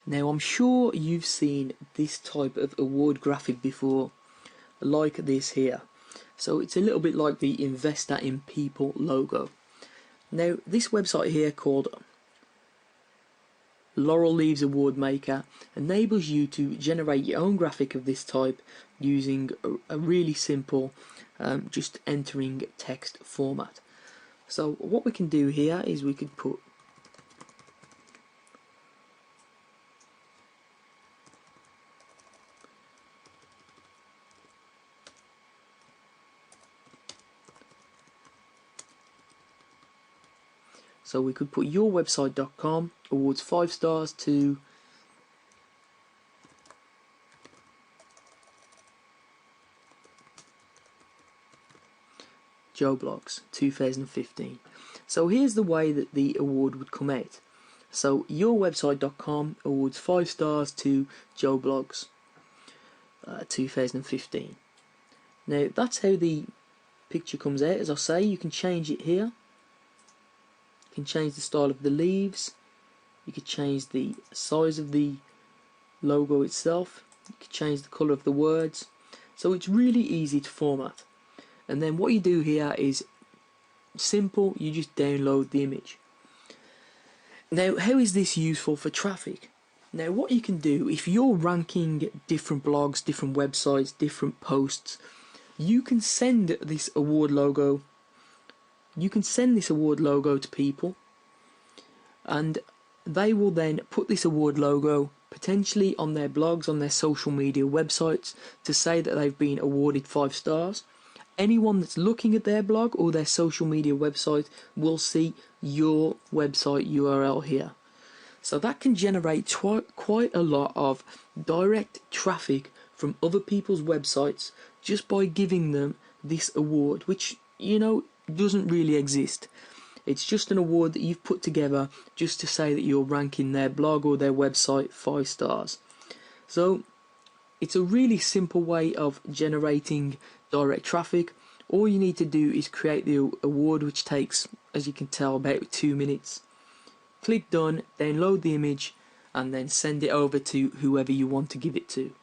Now I'm sure you've seen this type of award graphic before, like this here. So it's a little bit like the Investor in People logo. Now this website here called laurelleavesawardmaker enables you to generate your own graphic of this type using a really simple just entering text format. So what we can do here is we could put yourwebsite.com awards 5 stars to Joe Blogs 2015. So here's the way that the award would come out. So yourwebsite.com awards 5 stars to Joe Blogs 2015. Now that's how the picture comes out. As I say, you can change it here. You can change the style of the leaves. You can change the size of the logo itself. You can change the colour of the words. So it's really easy to format. And then what you do here is simple, you just download the image. Now how is this useful for traffic? Now what you can do, if you're ranking different blogs, different websites, different posts, you can send this award logo to people, and they will then put this award logo potentially on their blogs, on their social media websites, to say that they've been awarded 5 stars. Anyone that's looking at their blog or their social media website will see your website URL here. So that can generate quite a lot of direct traffic from other people's websites just by giving them this award, which, you know, doesn't really exist. It's just an award that you've put together just to say that you're ranking their blog or their website 5 stars. So it's a really simple way of generating direct traffic. All you need to do is create the award, which takes, as you can tell, about 2 minutes. Click done, download the image, and then send it over to whoever you want to give it to.